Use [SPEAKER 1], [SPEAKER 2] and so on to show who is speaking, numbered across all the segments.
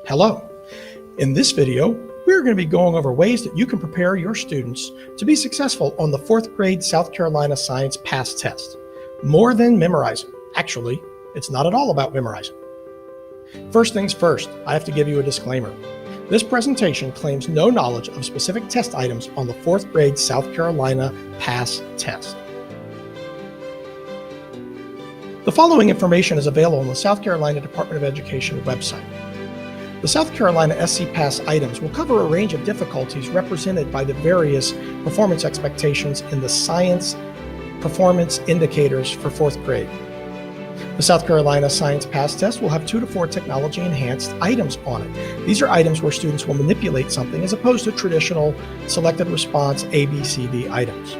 [SPEAKER 1] Hello. In this video, we're going to be going over ways that you can prepare your students to be successful on the 4th grade South Carolina Science Pass Test. More than memorizing. Actually, it's not at all about memorizing. First things first, I have to give you a disclaimer. This presentation claims no knowledge of specific test items on the 4th grade South Carolina Pass Test. The following information is available on the South Carolina Department of Education website. The South Carolina SCPASS items will cover a range of difficulties represented by the various performance expectations in the science performance indicators for 4th grade. The South Carolina Science Pass Test will have 2 to 4 technology-enhanced items on it. These are items where students will manipulate something as opposed to traditional selected response ABCD items.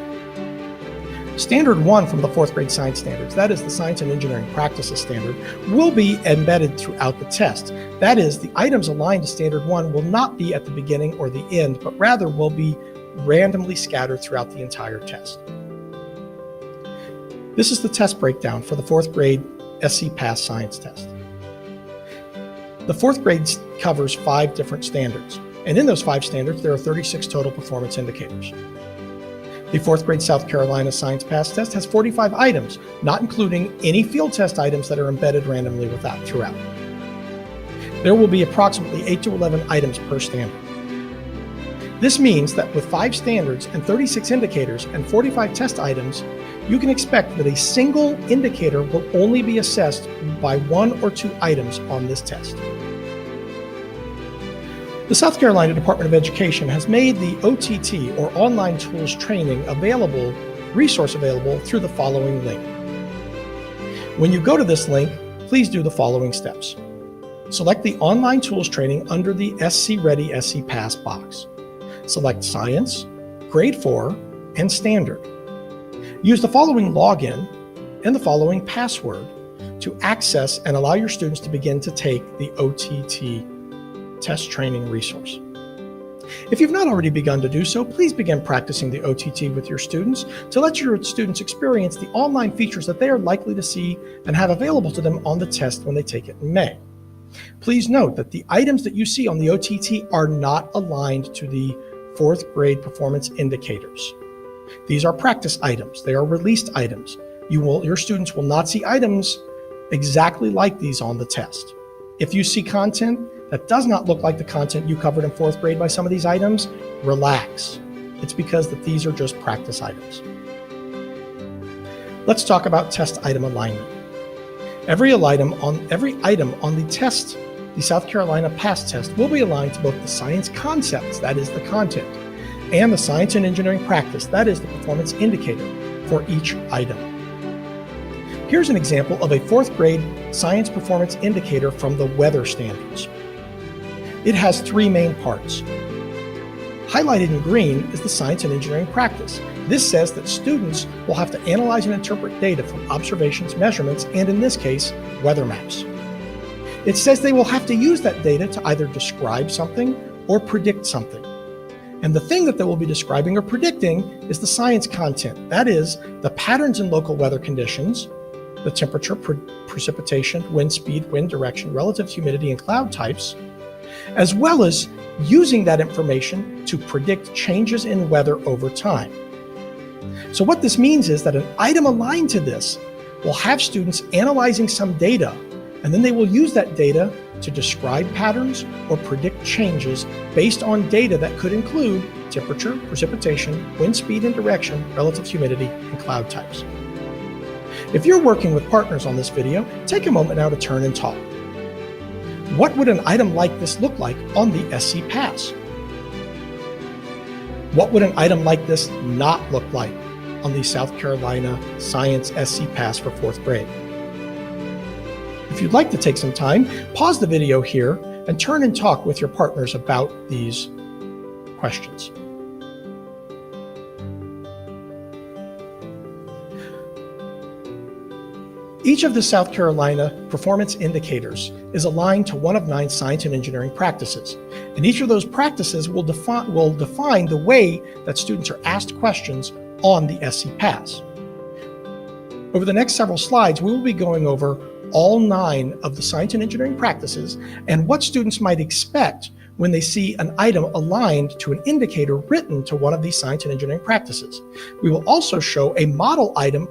[SPEAKER 1] Standard 1 from the 4th grade science standards, that is the Science and Engineering Practices standard, will be embedded throughout the test. That is, the items aligned to Standard 1 will not be at the beginning or the end, but rather will be randomly scattered throughout the entire test. This is the test breakdown for the 4th grade SCPASS Science Test. The 4th grade covers 5 different standards, and in those 5 standards, there are 36 total performance indicators. The 4th grade South Carolina Science Pass Test has 45 items, not including any field test items that are embedded randomly throughout. There will be approximately 8 to 11 items per standard. This means that with 5 standards and 36 indicators and 45 test items, you can expect that a single indicator will only be assessed by 1 or 2 items on this test. The South Carolina Department of Education has made the OTT, or Online Tools Training, resource available through the following link. When you go to this link, please do the following steps. Select the Online Tools Training under the SC Ready SCPASS box. Select Science, Grade 4, and Standard. Use the following login and the following password to access and allow your students to begin to take the OTT test training resource. If you've not already begun to do so, please begin practicing the OTT with your students to let your students experience the online features that they are likely to see and have available to them on the test when they take it in May. Please note that the items that you see on the OTT are not aligned to the 4th grade performance indicators. These are practice items. They are released items. Your students will not see items exactly like these on the test. If you see content that does not look like the content you covered in 4th grade by some of these items, relax. It's because that these are just practice items. Let's talk about test item alignment. Every item on the test, the South Carolina Pass Test, will be aligned to both the science concepts, that is the content, and the science and engineering practice, that is the performance indicator for each item. Here's an example of a 4th grade science performance indicator from the weather standards. It has 3 main parts. Highlighted in green is the science and engineering practice. This says that students will have to analyze and interpret data from observations, measurements, and in this case, weather maps. It says they will have to use that data to either describe something or predict something. And the thing that they will be describing or predicting is the science content. That is, the patterns in local weather conditions, the temperature, precipitation, wind speed, wind direction, relative humidity, and cloud types, as well as using that information to predict changes in weather over time. So what this means is that an item aligned to this will have students analyzing some data, and then they will use that data to describe patterns or predict changes based on data that could include temperature, precipitation, wind speed and direction, relative humidity, and cloud types. If you're working with partners on this video, take a moment now to turn and talk. What would an item like this look like on the SCPASS? What would an item like this not look like on the South Carolina Science SCPASS for 4th grade? If you'd like to take some time, pause the video here and turn and talk with your partners about these questions. Each of the South Carolina performance indicators is aligned to one of 9 science and engineering practices, and each of those practices will define the way that students are asked questions on the SCPASS. Over the next several slides, we will be going over all 9 of the science and engineering practices and what students might expect when they see an item aligned to an indicator written to one of these science and engineering practices. We will also show a model item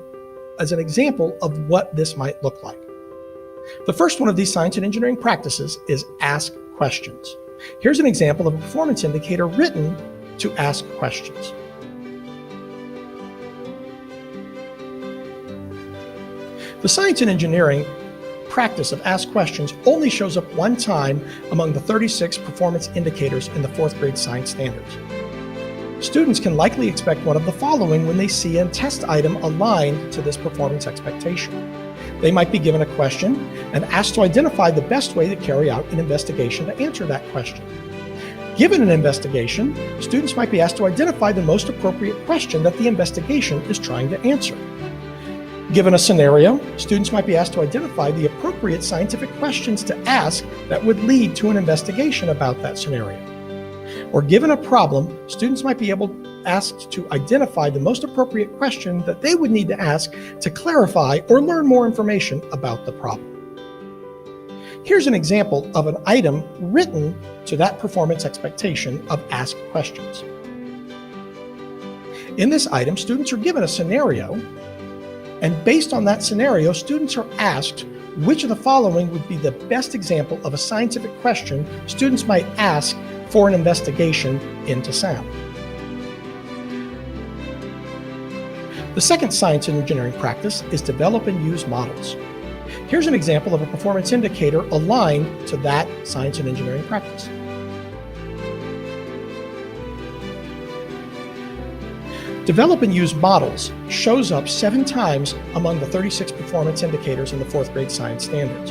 [SPEAKER 1] as an example of what this might look like. The first one of these science and engineering practices is ask questions. Here's an example of a performance indicator written to ask questions. The science and engineering practice of ask questions only shows up one time among the 36 performance indicators in the 4th grade science standards. Students can likely expect one of the following when they see a test item aligned to this performance expectation. They might be given a question and asked to identify the best way to carry out an investigation to answer that question. Given an investigation, students might be asked to identify the most appropriate question that the investigation is trying to answer. Given a scenario, students might be asked to identify the appropriate scientific questions to ask that would lead to an investigation about that scenario. Or given a problem, students might be asked to identify the most appropriate question that they would need to ask to clarify or learn more information about the problem. Here's an example of an item written to that performance expectation of ask questions. In this item, students are given a scenario, and based on that scenario, students are asked which of the following would be the best example of a scientific question students might ask for an investigation into sound. The second science and engineering practice is develop and use models. Here's an example of a performance indicator aligned to that science and engineering practice. Develop and use models shows up 7 times among the 36 performance indicators in the 4th grade science standards.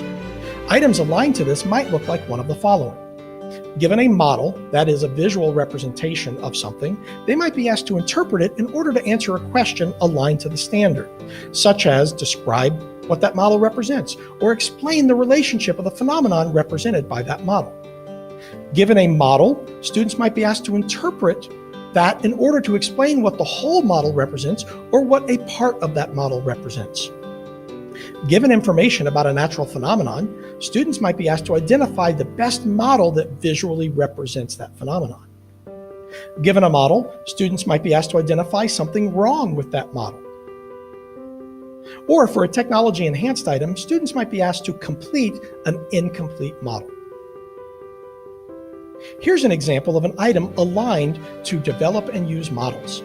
[SPEAKER 1] Items aligned to this might look like one of the following. Given a model, that is a visual representation of something, they might be asked to interpret it in order to answer a question aligned to the standard, such as describe what that model represents or explain the relationship of the phenomenon represented by that model. Given a model, students might be asked to interpret that in order to explain what the whole model represents or what a part of that model represents. Given information about a natural phenomenon, students might be asked to identify the best model that visually represents that phenomenon. Given a model, students might be asked to identify something wrong with that model. Or for a technology-enhanced item, students might be asked to complete an incomplete model. Here's an example of an item aligned to develop and use models.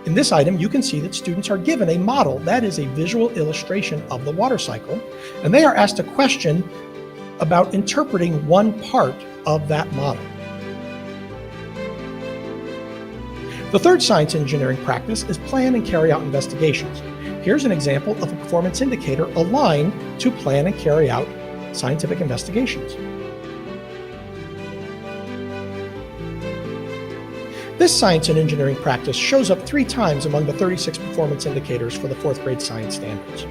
[SPEAKER 1] In this item, you can see that students are given a model that is a visual illustration of the water cycle, and they are asked a question about interpreting one part of that model. The third science engineering practice is plan and carry out investigations. Here's an example of a performance indicator aligned to plan and carry out scientific investigations. This science and engineering practice shows up 3 times among the 36 performance indicators for the 4th grade science standards.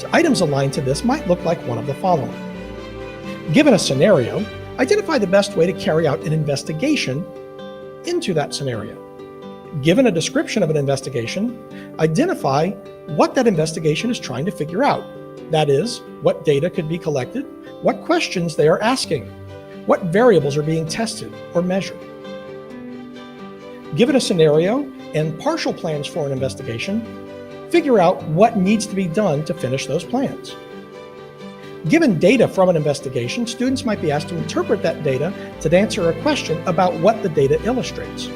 [SPEAKER 1] So items aligned to this might look like one of the following. Given a scenario, identify the best way to carry out an investigation into that scenario. Given a description of an investigation, identify what that investigation is trying to figure out. That is, what data could be collected, what questions they are asking, what variables are being tested or measured. Given a scenario and partial plans for an investigation, figure out what needs to be done to finish those plans. Given data from an investigation, students might be asked to interpret that data to answer a question about what the data illustrates.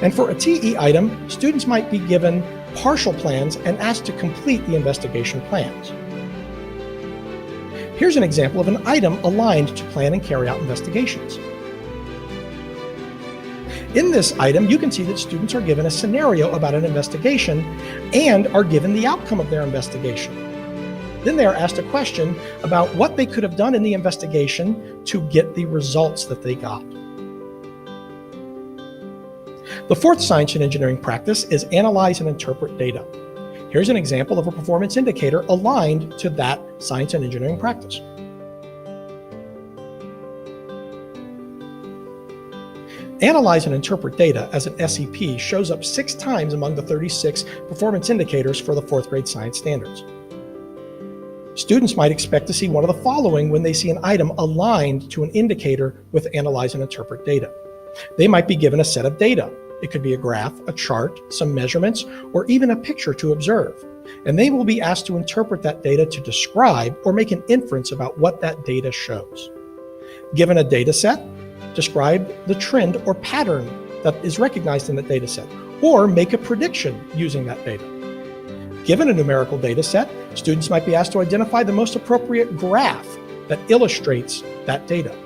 [SPEAKER 1] And for a TE item, students might be given partial plans and asked to complete the investigation plans. Here's an example of an item aligned to plan and carry out investigations. In this item, you can see that students are given a scenario about an investigation and are given the outcome of their investigation. Then they are asked a question about what they could have done in the investigation to get the results that they got. The fourth science and engineering practice is analyze and interpret data. Here's an example of a performance indicator aligned to that science and engineering practice. Analyze and interpret data as an SCP shows up 6 times among the 36 performance indicators for the 4th grade science standards. Students might expect to see one of the following when they see an item aligned to an indicator with analyze and interpret data. They might be given a set of data. It could be a graph, a chart, some measurements, or even a picture to observe. And they will be asked to interpret that data to describe or make an inference about what that data shows. Given a data set, describe the trend or pattern that is recognized in the data set, or make a prediction using that data. Given a numerical data set, students might be asked to identify the most appropriate graph that illustrates that data.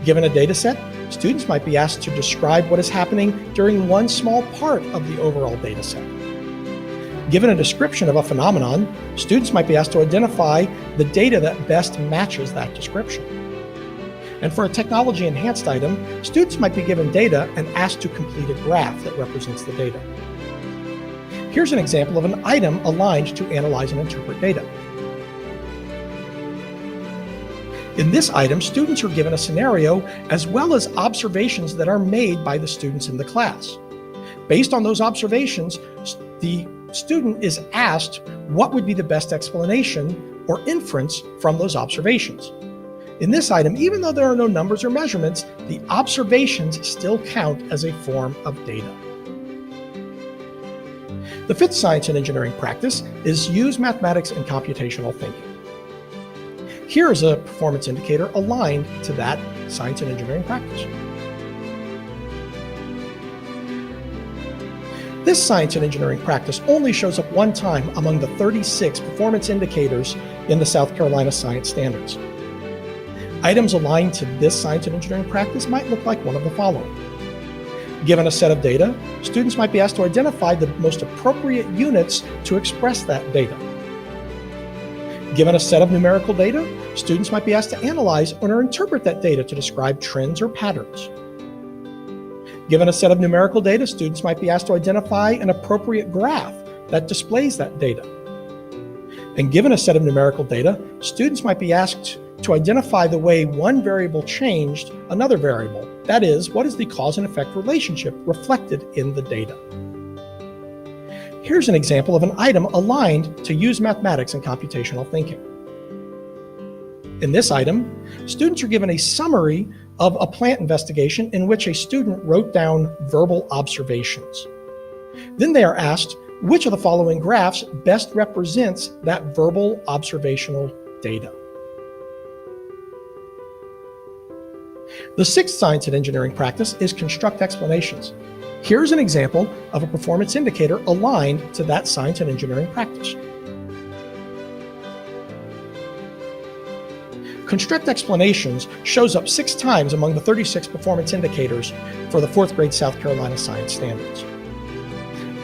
[SPEAKER 1] Given a data set, students might be asked to describe what is happening during one small part of the overall data set. Given a description of a phenomenon, students might be asked to identify the data that best matches that description. And for a technology-enhanced item, students might be given data and asked to complete a graph that represents the data. Here's an example of an item aligned to analyze and interpret data. In this item, students are given a scenario as well as observations that are made by the students in the class. Based on those observations, the student is asked what would be the best explanation or inference from those observations. In this item, even though there are no numbers or measurements, the observations still count as a form of data. The 5th science and engineering practice is use mathematics and computational thinking. Here is a performance indicator aligned to that science and engineering practice. This science and engineering practice only shows up 1 time among the 36 performance indicators in the South Carolina Science Standards. Items aligned to this science and engineering practice might look like one of the following. Given a set of data, students might be asked to identify the most appropriate units to express that data. Given a set of numerical data, students might be asked to analyze or interpret that data to describe trends or patterns. Given a set of numerical data, students might be asked to identify an appropriate graph that displays that data. And given a set of numerical data, students might be asked to identify the way one variable changed another variable. That is, what is the cause and effect relationship reflected in the data? Here's an example of an item aligned to use mathematics and computational thinking. In this item, students are given a summary of a plant investigation in which a student wrote down verbal observations. Then they are asked which of the following graphs best represents that verbal observational data. The 6th science and engineering practice is construct explanations. Here's an example of a performance indicator aligned to that science and engineering practice. Construct explanations shows up 6 times among the 36 performance indicators for the 4th grade South Carolina Science Standards.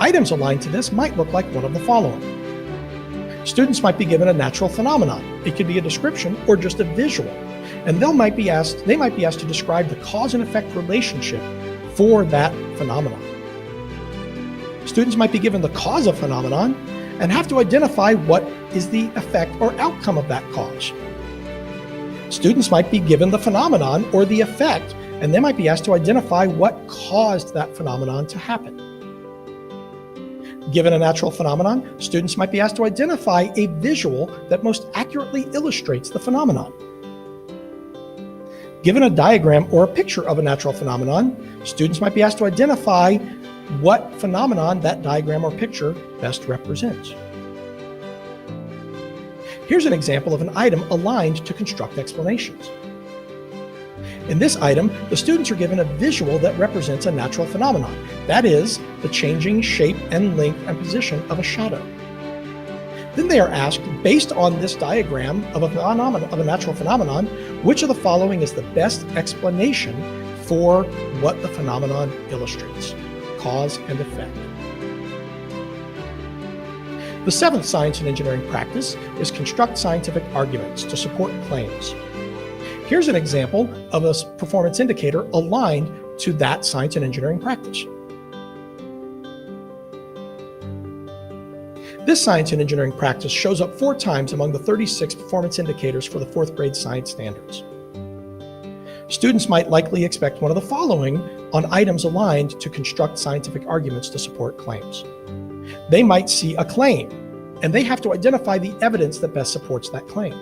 [SPEAKER 1] Items aligned to this might look like one of the following. Students might be given a natural phenomenon. It could be a description or just a visual. And they might be asked to describe the cause and effect relationship for that phenomenon. Students might be given the cause of phenomenon and have to identify what is the effect or outcome of that cause. Students might be given the phenomenon or the effect, and they might be asked to identify what caused that phenomenon to happen. Given a natural phenomenon, students might be asked to identify a visual that most accurately illustrates the phenomenon. Given a diagram or a picture of a natural phenomenon, students might be asked to identify what phenomenon that diagram or picture best represents. Here's an example of an item aligned to construct explanations. In this item, the students are given a visual that represents a natural phenomenon, that is, the changing shape and length and position of a shadow. Then they are asked, based on this diagram of a natural phenomenon, which of the following is the best explanation for what the phenomenon illustrates, cause and effect. The 7th science and engineering practice is construct scientific arguments to support claims. Here's an example of a performance indicator aligned to that science and engineering practice. This science and engineering practice shows up 4 times among the 36 performance indicators for the 4th grade science standards. Students might likely expect one of the following on items aligned to construct scientific arguments to support claims. They might see a claim, and they have to identify the evidence that best supports that claim.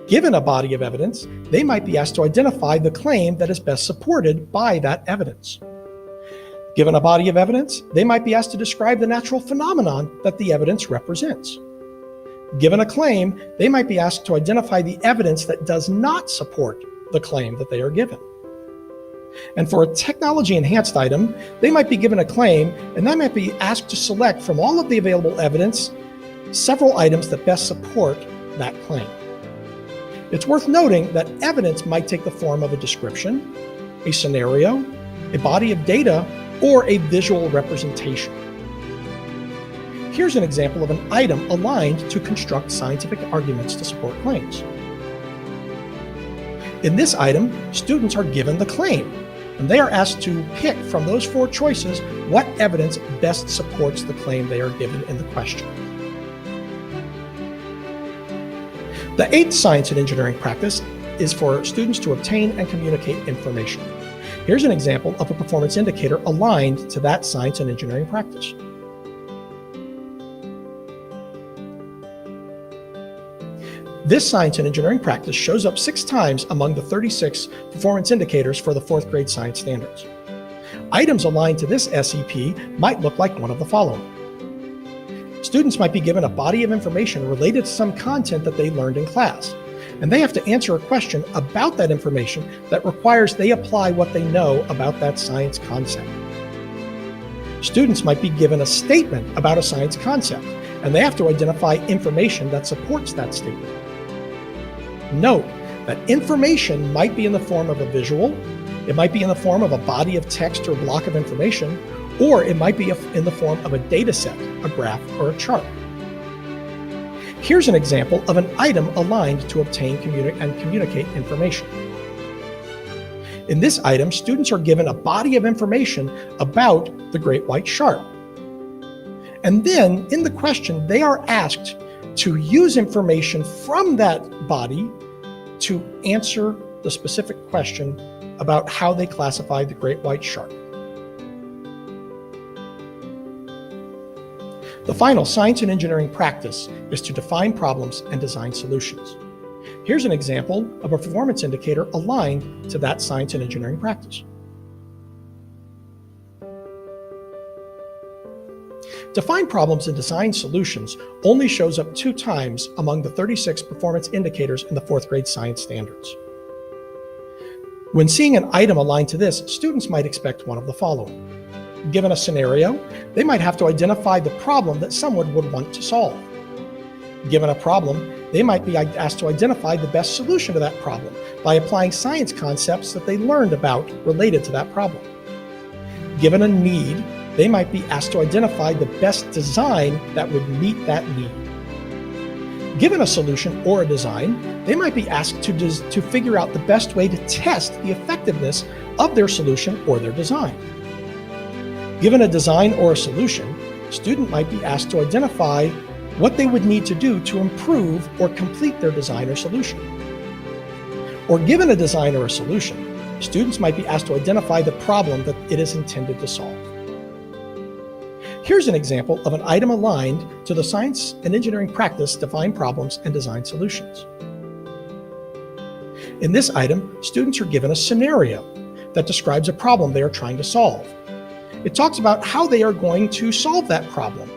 [SPEAKER 1] Given a body of evidence, they might be asked to identify the claim that is best supported by that evidence. Given a body of evidence, they might be asked to describe the natural phenomenon that the evidence represents. Given a claim, they might be asked to identify the evidence that does not support the claim that they are given. And for a technology-enhanced item, they might be given a claim, and they might be asked to select from all of the available evidence several items that best support that claim. It's worth noting that evidence might take the form of a description, a scenario, a body of data, or a visual representation. Here's an example of an item aligned to construct scientific arguments to support claims. In this item, students are given the claim, and they are asked to pick from those four choices what evidence best supports the claim they are given in the question. The 8th science and engineering practice is for students to obtain and communicate information. Here's an example of a performance indicator aligned to that science and engineering practice. This science and engineering practice shows up 6 times among the 36 performance indicators for the 4th grade science standards. Items aligned to this SEP might look like one of the following. Students might be given a body of information related to some content that they learned in class, and they have to answer a question about that information that requires they apply what they know about that science concept. Students might be given a statement about a science concept, and they have to identify information that supports that statement. Note that information might be in the form of a visual, it might be in the form of a body of text or block of information, or it might be in the form of a data set, a graph, or a chart. Here's an example of an item aligned to obtain and communicate information. In this item, students are given a body of information about the great white shark. And then, in the question, they are asked to use information from that body to answer the specific question about how they classify the great white shark. The final science and engineering practice is to define problems and design solutions. Here's an example of a performance indicator aligned to that science and engineering practice. Define problems and design solutions only shows up 2 times among the 36 performance indicators in the 4th grade science standards. When seeing an item aligned to this, students might expect one of the following. Given a scenario, they might have to identify the problem that someone would want to solve. Given a problem, they might be asked to identify the best solution to that problem by applying science concepts that they learned about related to that problem. Given a need, they might be asked to identify the best design that would meet that need. Given a solution or a design, they might be asked to figure out the best way to test the effectiveness of their solution or their design. Given a design or a solution, a student might be asked to identify what they would need to do to improve or complete their design or solution. Or given a design or a solution, students might be asked to identify the problem that it is intended to solve. Here's an example of an item aligned to the science and engineering practice define problems and design solutions. In this item, students are given a scenario that describes a problem they are trying to solve. It talks about how they are going to solve that problem,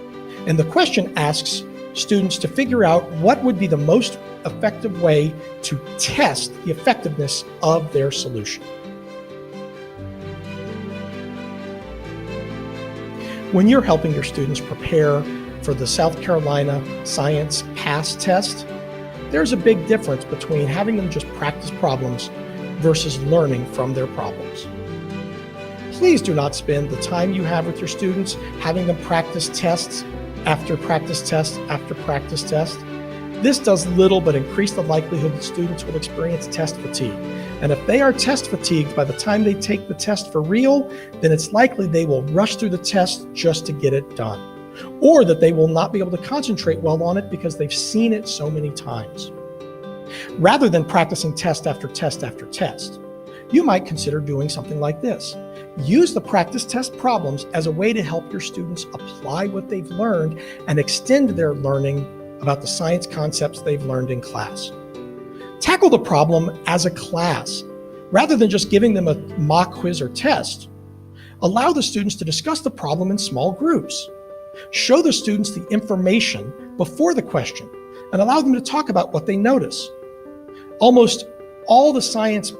[SPEAKER 1] and the question asks students to figure out what would be the most effective way to test the effectiveness of their solution. When you're helping your students prepare for the South Carolina Science Pass Test, there's a big difference between having them just practice problems versus learning from their problems. Please do not spend the time you have with your students having them practice tests after practice test after practice test. This does little but increase the likelihood that students will experience test fatigue. And if they are test fatigued by the time they take the test for real, then it's likely they will rush through the test just to get it done, or that they will not be able to concentrate well on it because they've seen it so many times. Rather than practicing test after test after test, you might consider doing something like this. Use the practice test problems as a way to help your students apply what they've learned and extend their learning about the science concepts they've learned in class. Tackle the problem as a class. Rather than just giving them a mock quiz or test, allow the students to discuss the problem in small groups. Show the students the information before the question and allow them to talk about what they notice. Almost all the science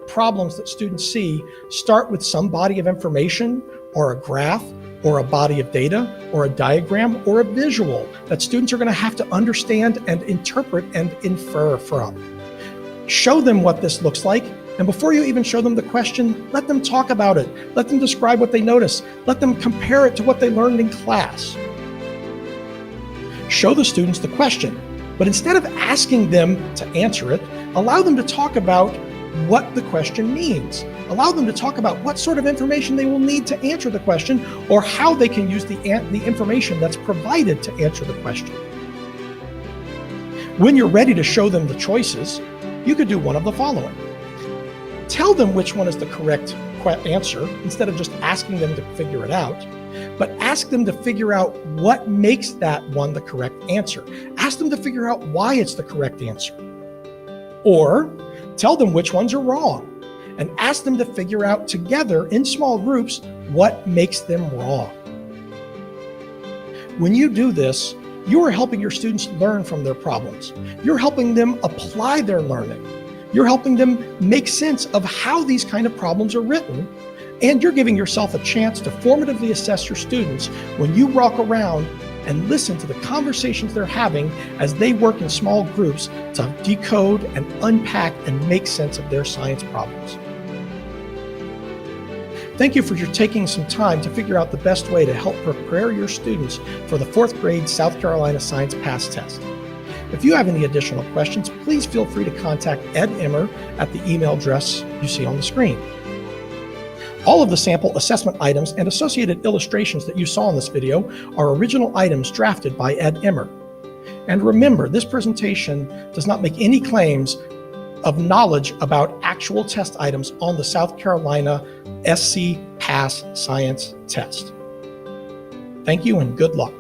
[SPEAKER 1] problems that students see start with some body of information or a graph or a body of data or a diagram or a visual that students are going to have to understand and interpret and infer from. Show them what this looks like, and before you even show them the question, let them talk about it. Let them describe what they notice. Let them compare it to what they learned in class. Show the students the question, but instead of asking them to answer it, allow them to talk about what the question means. Allow them to talk about what sort of information they will need to answer the question or how they can use the information that's provided to answer the question. When you're ready to show them the choices, you could do one of the following. Tell them which one is the correct answer instead of just asking them to figure it out, but ask them to figure out what makes that one the correct answer. Ask them to figure out why it's the correct answer. Or tell them which ones are wrong and ask them to figure out together in small groups what makes them wrong. When you do this, you are helping your students learn from their problems. You're helping them apply their learning. You're helping them make sense of how these kind of problems are written, and you're giving yourself a chance to formatively assess your students when you walk around and listen to the conversations they're having as they work in small groups to decode and unpack and make sense of their science problems. Thank you for taking some time to figure out the best way to help prepare your students for the 4th grade South Carolina Science Pass Test. If you have any additional questions, please feel free to contact Ed Emmer at the email address you see on the screen. All of the sample assessment items and associated illustrations that you saw in this video are original items drafted by Ed Emmer. And remember, this presentation does not make any claims of knowledge about actual test items on the South Carolina SCPASS Science Test. Thank you and good luck.